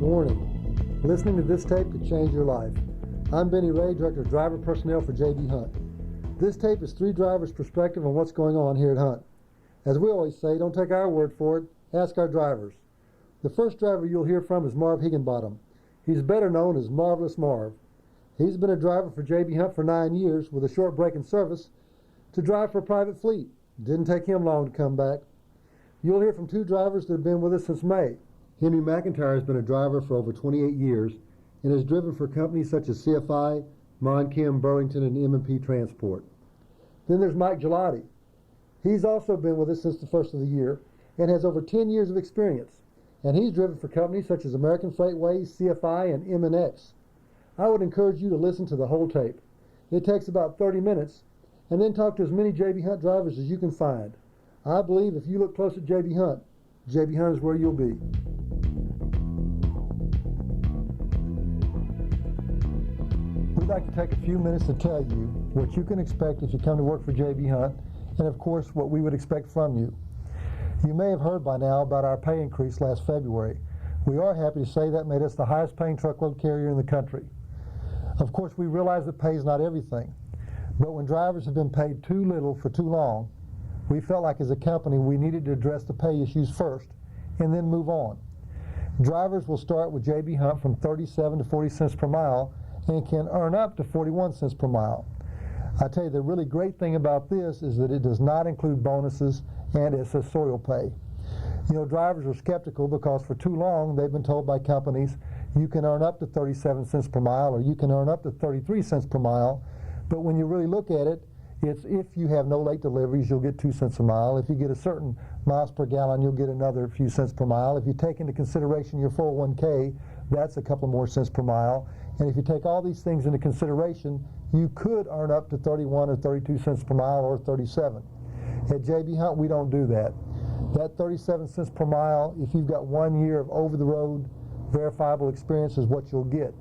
Warning, listening to this tape could change your life. I'm Benny Ray, Director of Driver Personnel for J.B. Hunt. This tape is 3 drivers' perspective on what's going on here at Hunt. As we always say, don't take our word for it, ask our drivers. The first driver you'll hear from is Marv Higginbottom. He's better known as Marvelous Marv. He's been a driver for J.B. Hunt for 9 years with a short break in service to drive for a private fleet. Didn't take him long to come back. You'll hear from 2 drivers that have been with us since May. Henry McIntyre has been a driver for over 28 years and has driven for companies such as CFI, Mon-Kim, Burlington, and M&P Transport. Then there's Mike Gelati. He's also been with us since the first of the year and has over 10 years of experience. And he's driven for companies such as American Freightways, CFI, and M&X. I would encourage you to listen to the whole tape. It takes about 30 minutes, and then talk to as many J.B. Hunt drivers as you can find. I believe if you look close at J.B. Hunt is where you'll be. We'd like to take a few minutes to tell you what you can expect if you come to work for J.B. Hunt, and of course what we would expect from you. You may have heard by now about our pay increase last February. We are happy to say that made us the highest paying truckload carrier in the country. Of course, we realize that pay is not everything, but when drivers have been paid too little for too long, we felt like as a company we needed to address the pay issues first and then move on. Drivers will start with J.B. Hunt from 37 to 40 cents per mile and can earn up to 41 cents per mile. I tell you, the really great thing about this is that it does not include bonuses and accessorial pay. You know, drivers are skeptical because for too long they've been told by companies you can earn up to 37 cents per mile or you can earn up to 33 cents per mile, but when you really look at it, it's if you have no late deliveries, you'll get 2 cents a mile. If you get a certain miles per gallon, you'll get another few cents per mile. If you take into consideration your 401k, that's a couple more cents per mile. And if you take all these things into consideration, you could earn up to 31 or 32 cents per mile or 37. At J.B. Hunt, we don't do that. That 37 cents per mile, if you've got 1 year of over-the-road verifiable experience, is what you'll get.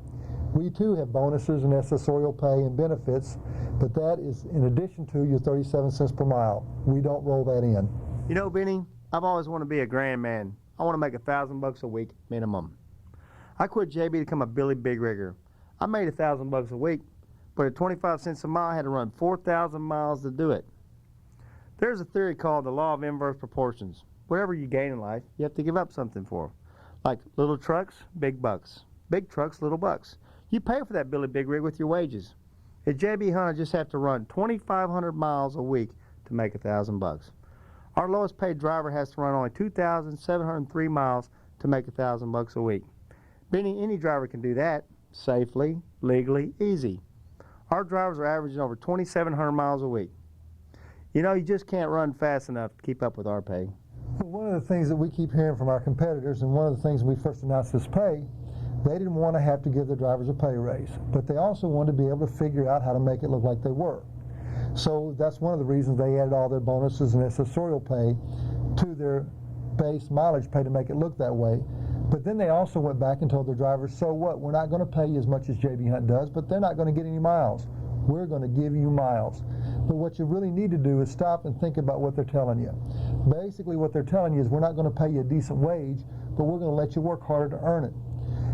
We too have bonuses and accessorial pay and benefits, but that is in addition to your 37 cents per mile. We don't roll that in. You know, Benny, I've always wanted to be a grand man. I want to make $1,000 a week minimum. I quit JB to become a Billy Big Rigger. I made $1,000 a week, but at 25 cents a mile, I had to run 4,000 miles to do it. There's a theory called the law of inverse proportions. Whatever you gain in life, you have to give up something for. Like little trucks, big bucks. Big trucks, little bucks. You pay for that Billy Big Rig with your wages. At JB Hunt, I just have to run 2,500 miles a week to make $1,000. Our lowest paid driver has to run only 2,703 miles to make $1,000 a week. Benny, any driver can do that safely, legally, easy. Our drivers are averaging over 2,700 miles a week. You know, you just can't run fast enough to keep up with our pay. Well, one of the things that we keep hearing from our competitors, and one of the things when we first announced this pay, they didn't want to have to give their drivers a pay raise, but they also wanted to be able to figure out how to make it look like they were. So that's one of the reasons they added all their bonuses and accessorial pay to their base mileage pay to make it look that way. But then they also went back and told their drivers, so what, we're not going to pay you as much as J.B. Hunt does, but they're not going to get any miles. We're going to give you miles. But what you really need to do is stop and think about what they're telling you. Basically what they're telling you is we're not going to pay you a decent wage, but we're going to let you work harder to earn it.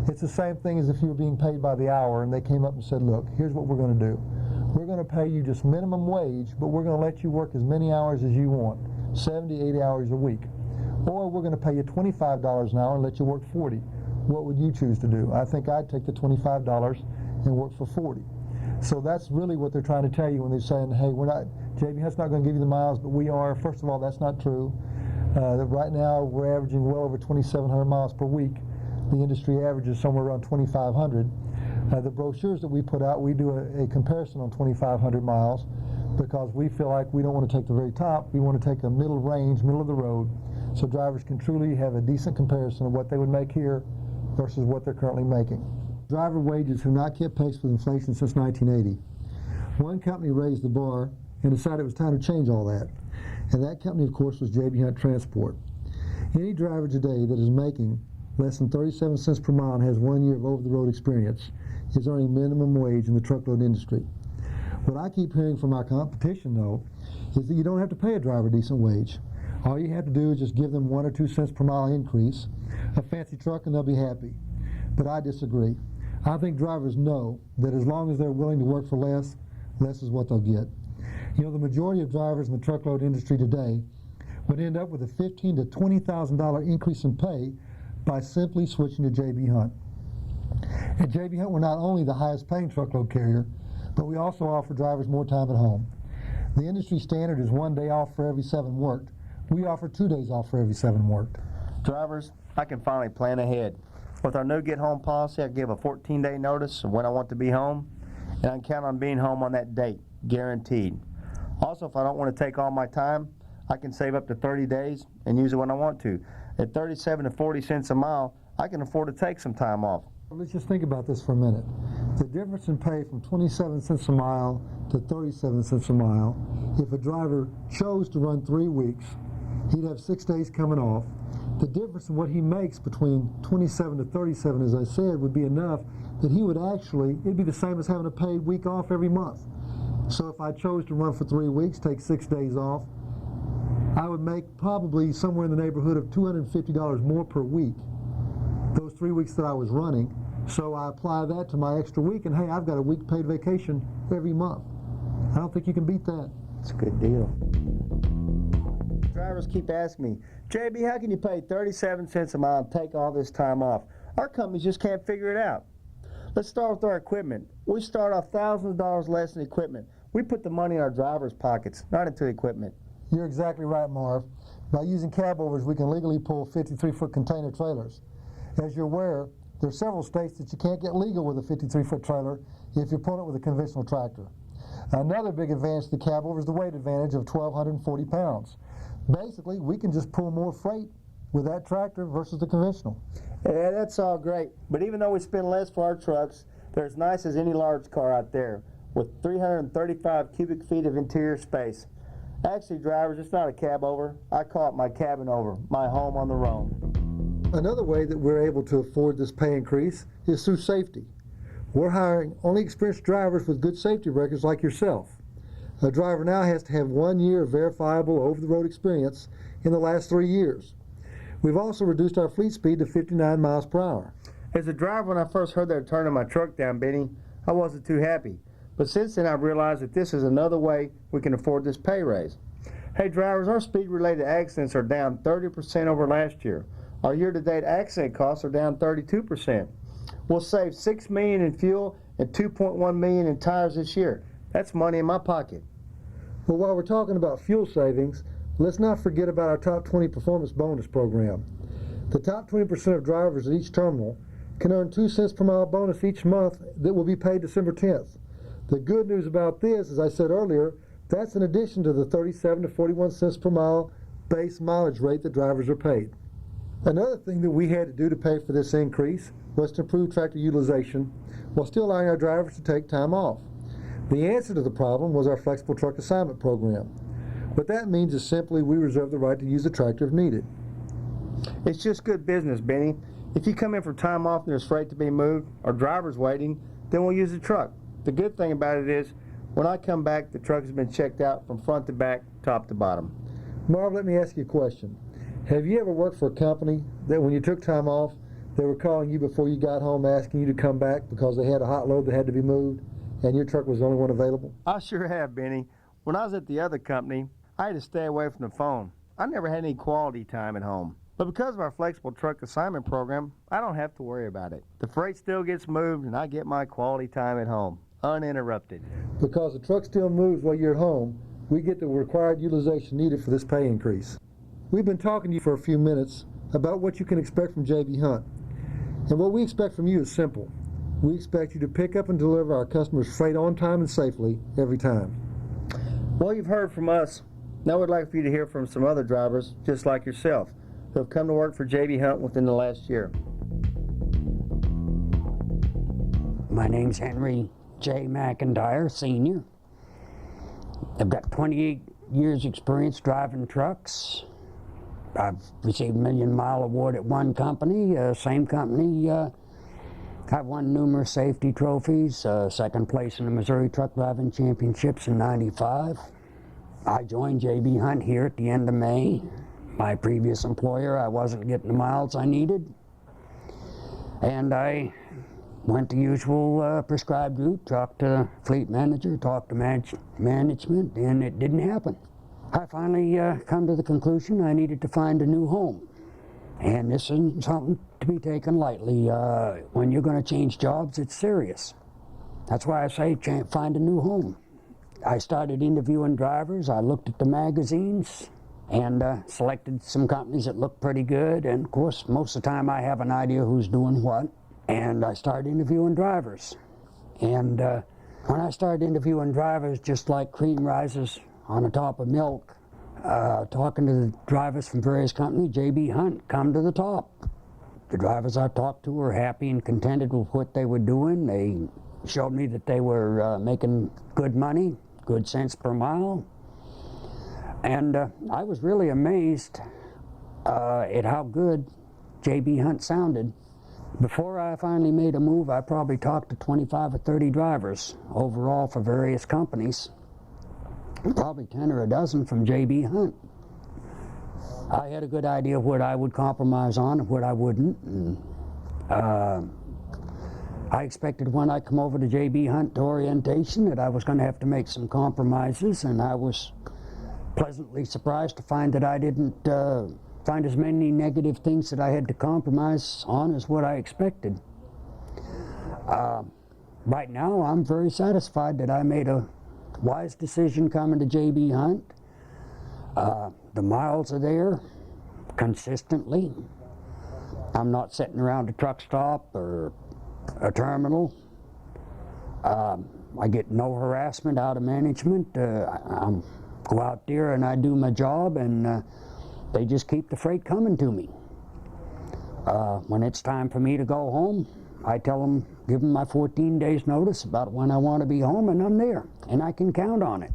It's the same thing as if you were being paid by the hour and they came up and said, look, here's what we're going to do. We're going to pay you just minimum wage, but we're going to let you work as many hours as you want, 70, 80 hours a week. Or we're going to pay you $25 an hour and let you work 40. What would you choose to do? I think I'd take the $25 and work for 40. So that's really what they're trying to tell you when they're saying, hey, we're not, J.B. Hunt's not going to give you the miles, but we are. First of all, that's not true. Right now, we're averaging well over 2,700 miles per week. The industry average is somewhere around 2,500. The brochures that we put out, we do a comparison on 2,500 miles because we feel like we don't want to take the very top. We want to take a middle range, middle of the road, so drivers can truly have a decent comparison of what they would make here versus what they're currently making. Driver wages have not kept pace with inflation since 1980. One company raised the bar and decided it was time to change all that. And that company, of course, was J.B. Hunt Transport. Any driver today that is making less than 37 cents per mile and has 1 year of over-the-road experience is earning minimum wage in the truckload industry. What I keep hearing from our competition, though, is that you don't have to pay a driver a decent wage. All you have to do is just give them 1 or 2 cents per mile increase, a fancy truck, and they'll be happy. but I disagree. I think drivers know that as long as they're willing to work for less, less is what they'll get. You know, the majority of drivers in the truckload industry today would end up with a $15,000 to $20,000 increase in pay by simply switching to J.B. Hunt. At J.B. Hunt, we're not only the highest paying truckload carrier, but we also offer drivers more time at home. The industry standard is 1 day off for every 7 worked. We offer 2 days off for every 7 worked. Drivers, I can finally plan ahead. With our new Get Home policy, I give a 14-day notice of when I want to be home, and I can count on being home on that date, guaranteed. Also, if I don't want to take all my time, I can save up to 30 days and use it when I want to. At 37 to 40 cents a mile, I can afford to take some time off. Let's just think about this for a minute. The difference in pay from 27 cents a mile to 37 cents a mile, if a driver chose to run 3 weeks, he'd have 6 days coming off. The difference in what he makes between 27 to 37, as I said, would be enough that he would actually, it'd be the same as having a paid week off every month. So if I chose to run for 3 weeks, take 6 days off, I would make probably somewhere in the neighborhood of $250 more per week, those 3 weeks that I was running. So I apply that to my extra week, and hey, I've got a week paid vacation every month. I don't think you can beat that. It's a good deal. Drivers keep asking me, JB, how can you pay 37 cents a mile and take all this time off? Our companies just can't figure it out. Let's start with our equipment. We start off thousands of dollars less in equipment. We put the money in our drivers' pockets, not into equipment. You're exactly right, Marv. By using cab overs, we can legally pull 53-foot container trailers. As you're aware, there are several states that you can't get legal with a 53-foot trailer if you're pulling it with a conventional tractor. Another big advantage to the cab over is the weight advantage of 1,240 pounds. Basically, we can just pull more freight with that tractor versus the conventional. Yeah, that's all great, but even though we spend less for our trucks, they're as nice as any large car out there, with 335 cubic feet of interior space. Actually, drivers, it's not a cab over. I call it my cabin over, my home on the road. Another way that we're able to afford this pay increase is through safety. We're hiring only experienced drivers with good safety records like yourself. A driver now has to have 1 year of verifiable over-the-road experience in the last 3 years. We've also reduced our fleet speed to 59 miles per hour. As a driver, when I first heard they were turning my truck down, Benny, I wasn't too happy. But since then, I've realized that this is another way we can afford this pay raise. Hey drivers, our speed-related accidents are down 30% over last year. Our year-to-date accident costs are down 32%. We'll save $6 million in fuel and $2.1 million in tires this year. That's money in my pocket. Well, while we're talking about fuel savings, let's not forget about our Top 20 Performance Bonus Program. The top 20% of drivers at each terminal can earn 2 cents per mile bonus each month that will be paid December 10th. The good news about this, as I said earlier, that's in addition to the 37 to 41 cents per mile base mileage rate that drivers are paid. Another thing that we had to do to pay for this increase was to improve tractor utilization while still allowing our drivers to take time off. The answer to the problem was our flexible truck assignment program. What that means is simply we reserve the right to use the tractor if needed. It's just good business, Benny. If you come in for time off and there's freight to be moved, or driver's waiting, then we'll use the truck. The good thing about it is, when I come back, the truck has been checked out from front to back, top to bottom. Marv, let me ask you a question. Have you ever worked for a company that when you took time off, they were calling you before you got home asking you to come back because they had a hot load that had to be moved and your truck was the only one available? I sure have, Benny. When I was at the other company, I had to stay away from the phone. I never had any quality time at home. But because of our flexible truck assignment program, I don't have to worry about it. The freight still gets moved and I get my quality time at home, uninterrupted. Because the truck still moves while you're at home, we get the required utilization needed for this pay increase. We've been talking to you for a few minutes about what you can expect from J.B. Hunt. And what we expect from you is simple. We expect you to pick up and deliver our customers' freight on time and safely every time. Well, you've heard from us. Now we'd like for you to hear from some other drivers, just like yourself, who have come to work for J.B. Hunt within the last year. My name's Henry J. McIntyre, Sr. I've got 28 years experience driving trucks. I've received a $1 Million Mile Award at one company. Same company, I've won numerous safety trophies, second place in the Missouri Truck Driving Championships in '95. I joined J.B. Hunt here at the end of May. My previous employer, I wasn't getting the miles I needed. And I went the usual prescribed route, talked to fleet manager, talked to management, and it didn't happen. I finally come to the conclusion I needed to find a new home. And this isn't something to be taken lightly. When you're going to change jobs, it's serious. That's why I say find a new home. I started interviewing drivers. I looked at the magazines and selected some companies that looked pretty good. And of course, most of the time I have an idea who's doing what. And I started interviewing drivers. And when I started interviewing drivers, just like cream rises on the top of milk, talking to the drivers from various companies, J.B. Hunt come to the top. The drivers I talked to were happy and contented with what they were doing. They showed me that they were making good money, good cents per mile. And I was really amazed at how good J.B. Hunt sounded. Before I finally made a move, I probably talked to 25 or 30 drivers overall for various companies. Probably 10 or a dozen from J.B. Hunt. I had a good idea of what I would compromise on and what I wouldn't. And, I expected when I come over to J.B. Hunt to orientation that I was going to have to make some compromises, and I was pleasantly surprised to find that I didn't find as many negative things that I had to compromise on as what I expected. Right now, I'm very satisfied that I made a wise decision coming to J.B. Hunt. The miles are there consistently. I'm not sitting around a truck stop or a terminal. I get no harassment out of management. I go out there and I do my job, and they just keep the freight coming to me. When it's time for me to go home, I tell them, give them my 14 days notice about when I want to be home, and I'm there, and I can count on it.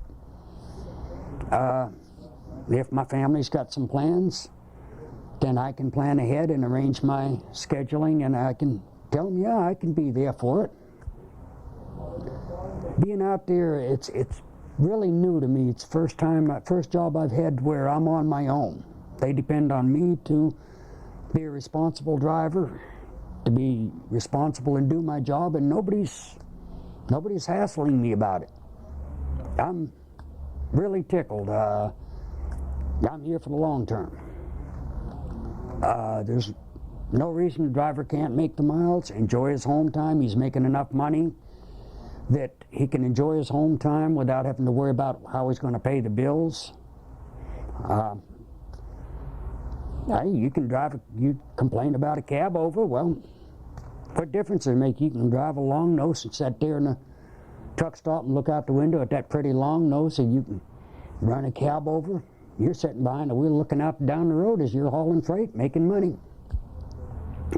If my family's got some plans, then I can plan ahead and arrange my scheduling, and I can tell them, yeah, I can be there for it. Being out there, it's really new to me. It's first job I've had where I'm on my own. They depend on me to be a responsible driver, to be responsible and do my job, and nobody's hassling me about it. I'm really tickled. I'm here for the long term. There's no reason the driver can't make the miles, enjoy his home time. He's making enough money that he can enjoy his home time without having to worry about how he's going to pay the bills. You can drive, you complain about a cab over, well, what difference does it make? You can drive a long nose and sit there in a truck stop and look out the window at that pretty long nose, and you can run a cab over. You're sitting behind the wheel looking out down the road as you're hauling freight, making money.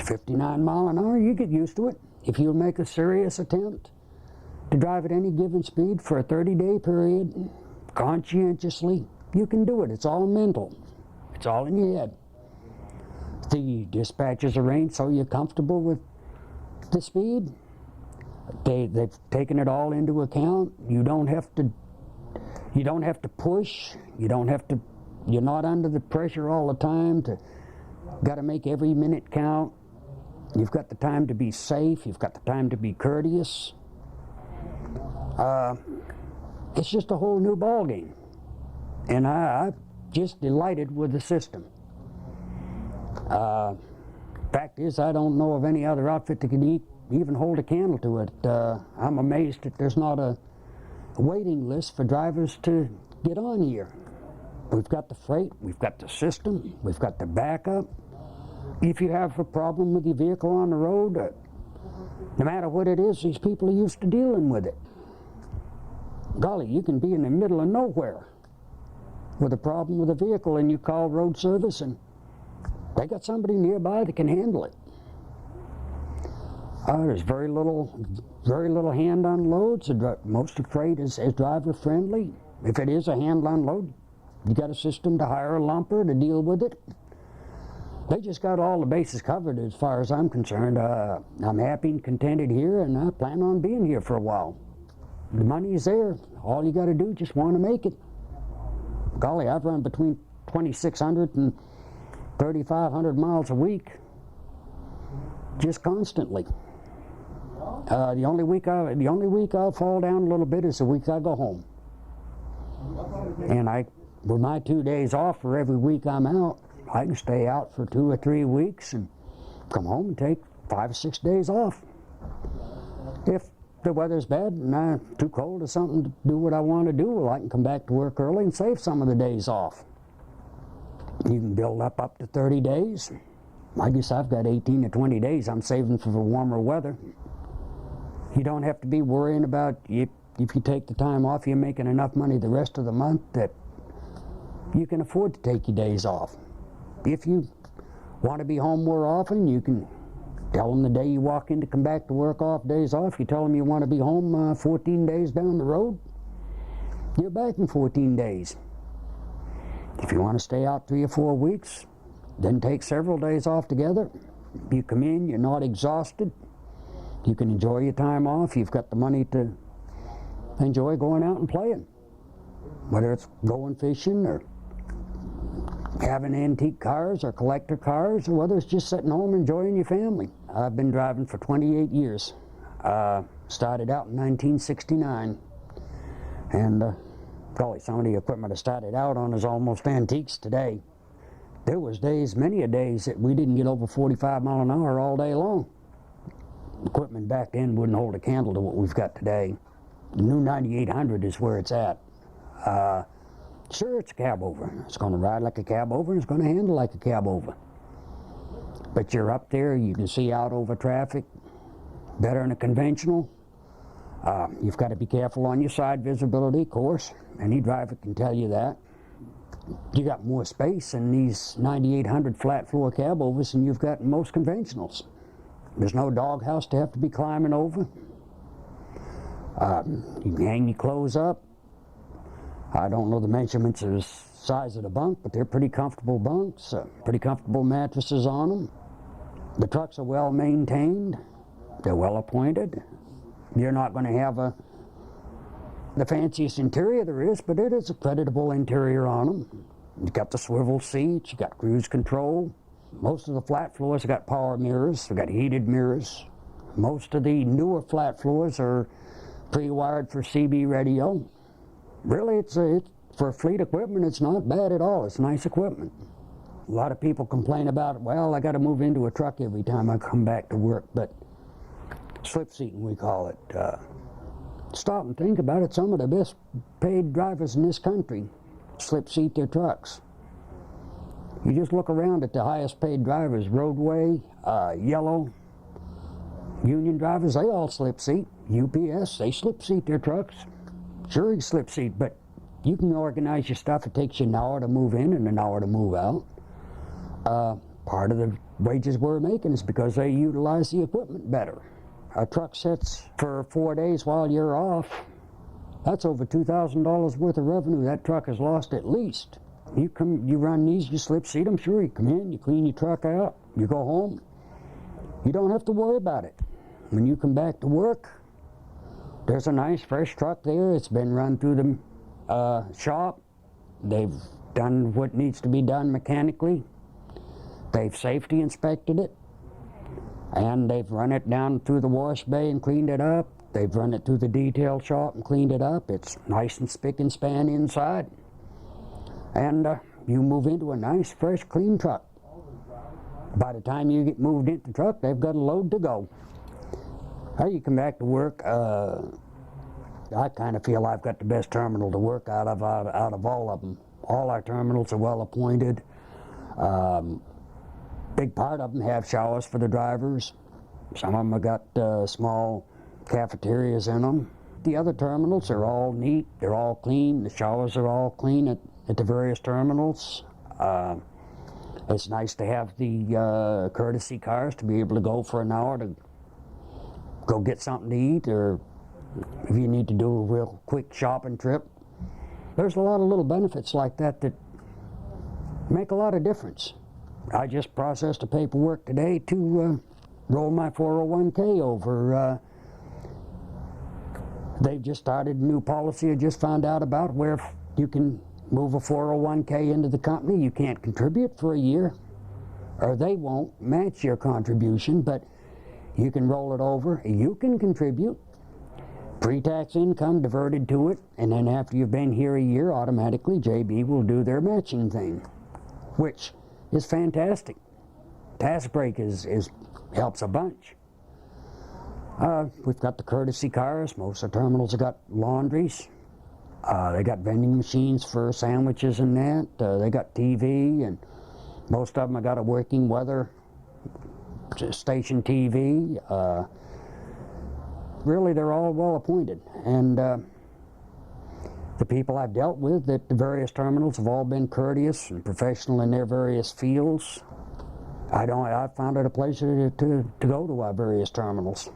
59 mile an hour, you get used to it. If you make a serious attempt to drive at any given speed for a 30-day period, conscientiously, you can do it. It's all mental. It's all in your head. The dispatchers arrange so you're comfortable with the speed. They've taken it all into account. You don't have to push. You're not under the pressure all the time got to make every minute count. You've got the time to be safe. You've got the time to be courteous. It's just a whole new ballgame. And I'm just delighted with the system. Fact is, I don't know of any other outfit that can even hold a candle to it. I'm amazed that there's not a waiting list for drivers to get on here. We've got the freight, we've got the system, we've got the backup. If you have a problem with your vehicle on the road, no matter what it is, these people are used to dealing with it. Golly, you can be in the middle of nowhere with a problem with a vehicle, and you call road service, and they got somebody nearby that can handle it. There's very little hand unloads. Most of the freight is driver friendly. If it is a hand unload, you got a system to hire a lumper to deal with it. They just got all the bases covered as far as I'm concerned. I'm happy and contented here, and I plan on being here for a while. The money's there. All you got to do is just want to make it. Golly, I've run between 2,600 and 3,500 miles a week. just constantly. The only week I'll fall down a little bit is the week I go home. And with my 2 days off for every week I'm out, I can stay out for 2 or 3 weeks and come home and take 5 or 6 days off. If the weather's bad and I'm too cold or something to do what I want to do, well, I can come back to work early and save some of the days off. You can build up to 30 days. I guess I've got 18 to 20 days I'm saving for the warmer weather. You don't have to be worrying about if you take the time off, you're making enough money the rest of the month that you can afford to take your days off. If you want to be home more often, you can tell them the day you walk in to come back to work off days off. You tell them you want to be home 14 days down the road, you're back in 14 days. If you want to stay out 3 or 4 weeks, then take several days off together. You come in, you're not exhausted. You can enjoy your time off. You've got the money to enjoy going out and playing. Whether it's going fishing or having antique cars or collector cars, or whether it's just sitting home enjoying your family. I've been driving for 28 years. Started out in 1969. And golly, some of the equipment I started out on is almost antiques today. There was days, many a days, that we didn't get over 45 mile an hour all day long. Equipment back then wouldn't hold a candle to what we've got today. The new 9800 is where it's at. Sure, it's a cab over. It's going to ride like a cab over, and it's going to handle like a cab over. But you're up there, you can see out over traffic better than a conventional. You've got to be careful on your side visibility, of course. Any driver can tell you that. You got more space in these 9800 flat floor cab overs than you've got in most conventionals. There's no doghouse to have to be climbing over. You can hang your clothes up. I don't know the measurements of the size of the bunk, but they're pretty comfortable bunks, pretty comfortable mattresses on them. The trucks are well maintained. They're well appointed. You're not going to have the fanciest interior there is, but it is a creditable interior on them. You've got the swivel seats, you've got cruise control. Most of the flat floors have got power mirrors, they've got heated mirrors. Most of the newer flat floors are pre-wired for CB radio. Really, it's for fleet equipment, it's not bad at all. It's nice equipment. A lot of people complain about, well, I got to move into a truck every time I come back to work, but slip seating, we call it. Stop and think about it. Some of the best paid drivers in this country slip seat their trucks. You just look around at the highest paid drivers, Roadway, Yellow, union drivers, they all slip seat. UPS, they slip seat their trucks. Sure, you slip seat, but you can organize your stuff. It takes you an hour to move in and an hour to move out. Part of the wages we're making is because they utilize the equipment better. A truck sits for 4 days while you're off. That's over $2,000 worth of revenue that truck has lost at least. You run these, you slip seat them, sure, you come in, you clean your truck out, you go home. You don't have to worry about it. When you come back to work, there's a nice fresh truck there. It's been run through the shop. They've done what needs to be done mechanically. They've safety inspected it. And they've run it down through the wash bay and cleaned it up. They've run it through the detail shop and cleaned it up. It's nice and spick and span inside. And you move into a nice, fresh, clean truck. By the time you get moved into the truck, they've got a load to go. How you come back to work, I kind of feel I've got the best terminal to work out of all of them. All our terminals are well appointed. Big part of them have showers for the drivers. Some of them have got small cafeterias in them. The other terminals are all neat, they're all clean. The showers are all clean at the various terminals. It's nice to have the courtesy cars to be able to go for an hour to go get something to eat, or if you need to do a real quick shopping trip. There's a lot of little benefits like that that make a lot of difference. I just processed the paperwork today to roll my 401k over. They've just started a new policy I just found out about where you can move a 401k into the company. You can't contribute for a year, or they won't match your contribution, but You can roll it over. You can contribute. Pre-tax income diverted to it, and then after you've been here a year, automatically JB will do their matching thing, which is fantastic. Task break helps a bunch. We've got the courtesy cars. Most of the terminals have got laundries. They got vending machines for sandwiches and that. They got TV, and most of them have got a working weather station TV. Really, they're all well appointed, and the people I've dealt with at the various terminals have all been courteous and professional in their various fields. I found it a pleasure to go to our various terminals.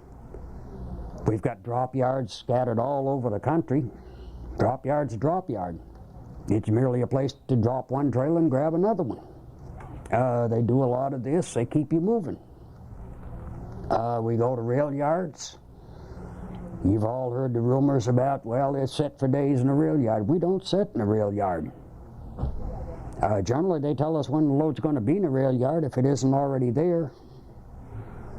We've got drop yards scattered all over the country. Drop yard's a drop yard. It's merely a place to drop one trailer and grab another one. They do a lot of this. They keep you moving. We go to rail yards. You've all heard the rumors about, well, it's set for days in a rail yard. We don't set in a rail yard. Generally, they tell us when the load's going to be in a rail yard if it isn't already there.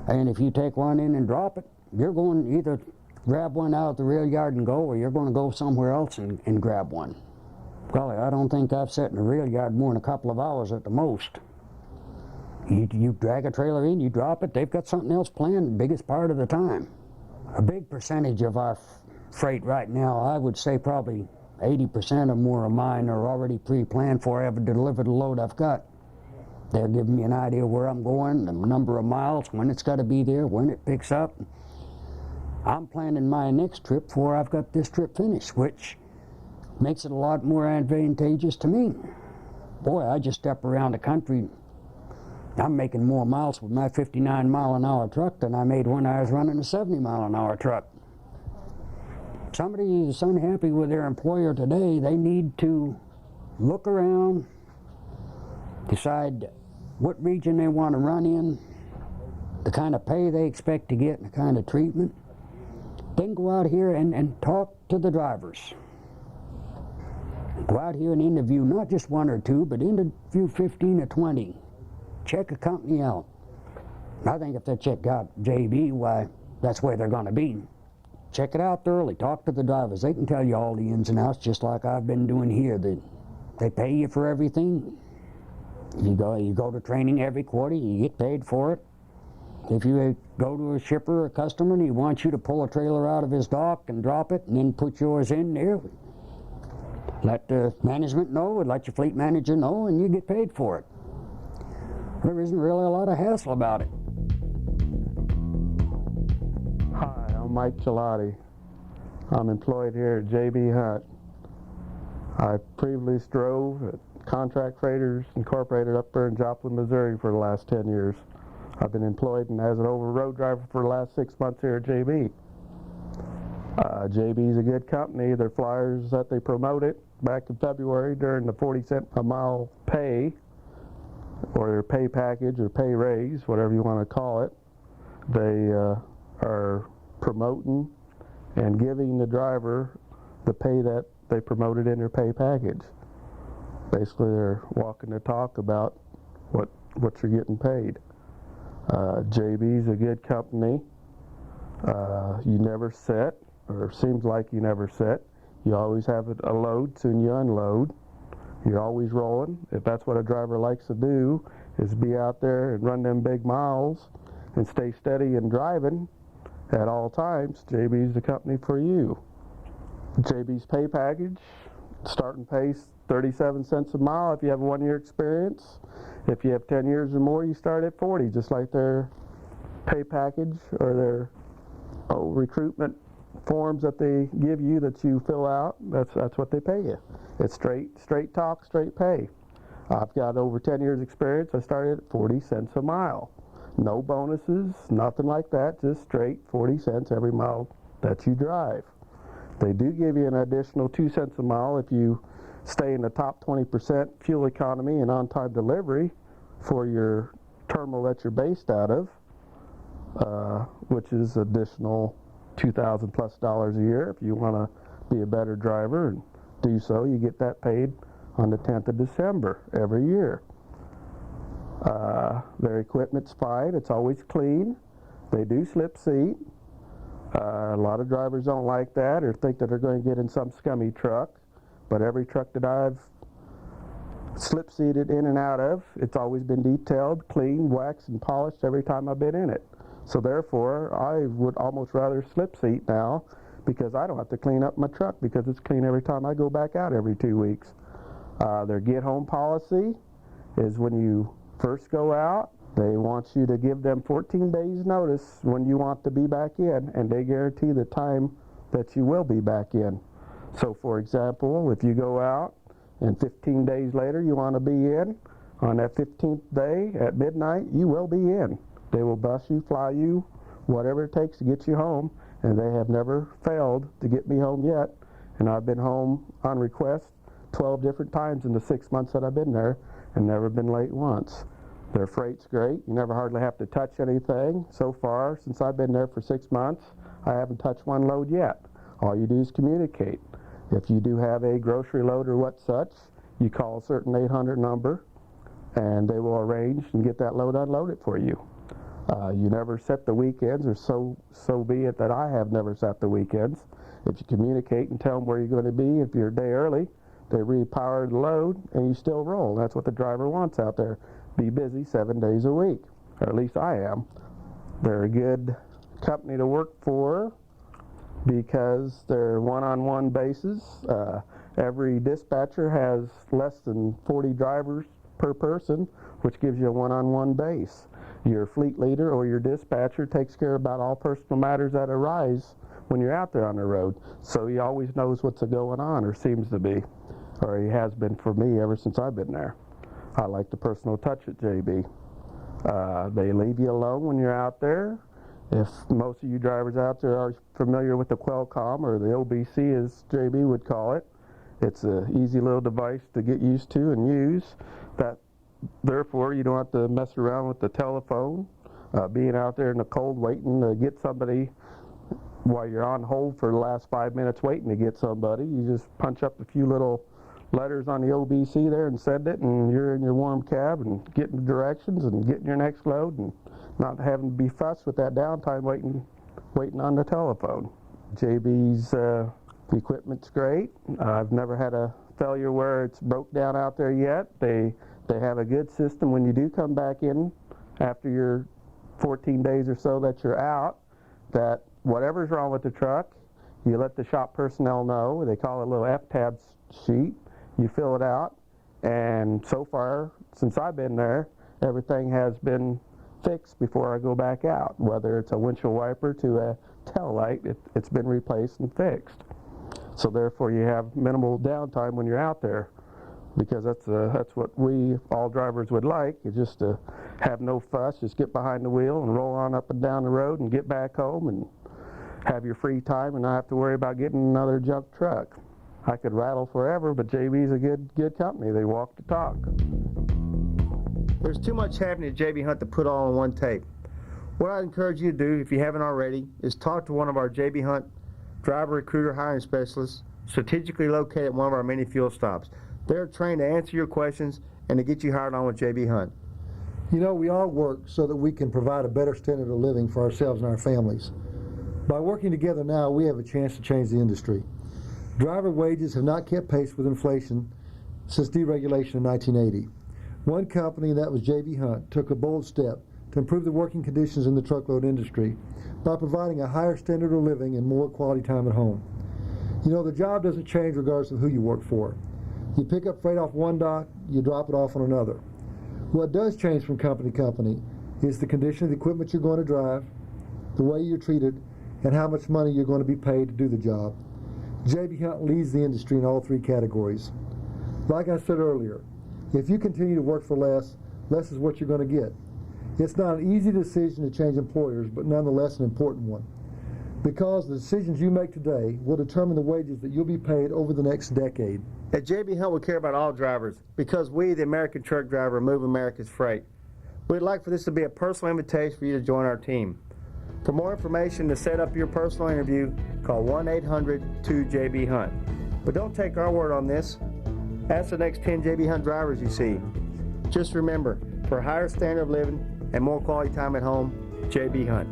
And if you take one in and drop it, you're going to either grab one out of the rail yard and go, or you're going to go somewhere else and grab one. Golly, I don't think I've sat in a rail yard more than a couple of hours at the most. You drag a trailer in, you drop it, they've got something else planned the biggest part of the time. A big percentage of our freight right now, I would say probably 80% or more of mine are already pre-planned for I ever deliver the load I've got. They're giving me an idea where I'm going, the number of miles, when it's got to be there, when it picks up. I'm planning my next trip before I've got this trip finished, which makes it a lot more advantageous to me. Boy, I just step around the country. I'm making more miles with my 59-mile-an-hour truck than I made when I was running a 70-mile-an-hour truck. Somebody is unhappy with their employer today, they need to look around, decide what region they want to run in, the kind of pay they expect to get, and the kind of treatment. Then go out here and talk to the drivers. Go out here and interview not just one or two, but interview 15 or 20. Check a company out. I think if they check out JB, why, that's where they're going to be. Check it out thoroughly. Talk to the drivers. They can tell you all the ins and outs, just like I've been doing here. They pay you for everything. You go to training every quarter, you get paid for it. If you go to a shipper or a customer and he wants you to pull a trailer out of his dock and drop it and then put yours in there, let the management know, let your fleet manager know, and you get paid for it. There isn't really a lot of hassle about it. Hi, I'm Mike Gelati. I'm employed here at JB Hunt. I previously drove at Contract Freighters Incorporated up there in Joplin, Missouri for the last 10 years. I've been employed as an over-road driver for the last 6 months here at JB. JB is a good company. Their flyers that they promoted back in February during the 40-cent a mile pay, or their pay package or pay raise, whatever you want to call it, they are promoting and giving the driver the pay that they promoted in their pay package. Basically, they're walking the talk about what you're getting paid. JB's a good company. You never sit, or seems like you never sit. You always have a load, soon you unload. You're always rolling. If that's what a driver likes to do, is be out there and run them big miles and stay steady and driving at all times, JB's the company for you. JB's pay package, starting pace 37 cents a mile if you have 1 year experience. If you have 10 years or more, you start at 40, just like their pay package or their recruitment forms that they give you that you fill out. That's what they pay you. It's straight talk, straight pay. I've got over 10 years experience. I started at 40 cents a mile. No bonuses, nothing like that, just straight 40 cents every mile that you drive. They do give you an additional 2 cents a mile if you stay in the top 20% fuel economy and on-time delivery for your terminal that you're based out of, which is additional $2,000 plus a year. If you want to be a better driver and do so, you get that paid on the 10th of December every year. Their equipment's fine. It's always clean. They do slip seat. A lot of drivers don't like that or think that they're going to get in some scummy truck, but every truck that I've slip seated in and out of, it's always been detailed, cleaned, waxed, and polished every time I've been in it. So therefore, I would almost rather slip seat now because I don't have to clean up my truck because it's clean every time I go back out every 2 weeks. Their get home policy is when you first go out, they want you to give them 14 days notice when you want to be back in, and they guarantee the time that you will be back in. So for example, if you go out and 15 days later you want to be in, on that 15th day at midnight, you will be in. They will bus you, fly you, whatever it takes to get you home, and they have never failed to get me home yet. And I've been home on request 12 different times in the 6 months that I've been there and never been late once. Their freight's great. You never hardly have to touch anything. So far, since I've been there for 6 months, I haven't touched one load yet. All you do is communicate. If you do have a grocery load or what such, you call a certain 800 number, and they will arrange and get that load unloaded for you. You never set the weekends, or so be it that I have never set the weekends. If you communicate and tell them where you're going to be, if you're a day early, they repower the load, and you still roll. That's what the driver wants out there. Be busy 7 days a week, or at least I am. They're a good company to work for because they're one-on-one basis. Every dispatcher has less than 40 drivers per person, which gives you a one-on-one base. Your fleet leader or your dispatcher takes care about all personal matters that arise when you're out there on the road. So he always knows what's going on, or seems to be, or he has been for me ever since I've been there. I like the personal touch at JB. They leave you alone when you're out there. If most of you drivers out there are familiar with the Qualcomm, or the OBC as JB would call it, it's an easy little device to get used to and use. Therefore, you don't have to mess around with the telephone, being out there in the cold waiting to get somebody while you're on hold for the last 5 minutes waiting to get somebody. You just punch up a few little letters on the OBC there and send it, and you're in your warm cab and getting the directions and getting your next load and not having to be fussed with that downtime waiting on the telephone. JB's equipment's great. I've never had a failure where it's broke down out there yet. They have a good system when you do come back in after your 14 days or so that you're out, that whatever's wrong with the truck, you let the shop personnel know. They call it a little F-tab sheet. You fill it out, and so far, since I've been there, everything has been fixed before I go back out. Whether it's a windshield wiper to a tail light, it's been replaced and fixed. So therefore, you have minimal downtime when you're out there, because that's what we all drivers would like, is just to have no fuss, just get behind the wheel and roll on up and down the road and get back home and have your free time and not have to worry about getting another junk truck. I could rattle forever, but JB's a good company. They walk the talk. There's too much happening at JB Hunt to put all on one tape. What I'd encourage you to do, if you haven't already, is talk to one of our JB Hunt driver recruiter hiring specialists strategically located at one of our many fuel stops. They're trained to answer your questions and to get you hired on with JB Hunt. You know, we all work so that we can provide a better standard of living for ourselves and our families. By working together now, we have a chance to change the industry. Driver wages have not kept pace with inflation since deregulation in 1980. One company, that was JB Hunt, took a bold step to improve the working conditions in the truckload industry by providing a higher standard of living and more quality time at home. You know, the job doesn't change regardless of who you work for. You pick up freight off one dock, you drop it off on another. What does change from company to company is the condition of the equipment you're going to drive, the way you're treated, and how much money you're going to be paid to do the job. JB Hunt leads the industry in all three categories. Like I said earlier, if you continue to work for less, less is what you're going to get. It's not an easy decision to change employers, but nonetheless an important one, because the decisions you make today will determine the wages that you'll be paid over the next decade. At JB Hunt, we care about all drivers because we, the American truck driver, move America's freight. We'd like for this to be a personal invitation for you to join our team. For more information to set up your personal interview, call 1-800-2JB-HUNT. But don't take our word on this. Ask the next 10 JB Hunt drivers you see. Just remember, for a higher standard of living and more quality time at home, JB Hunt.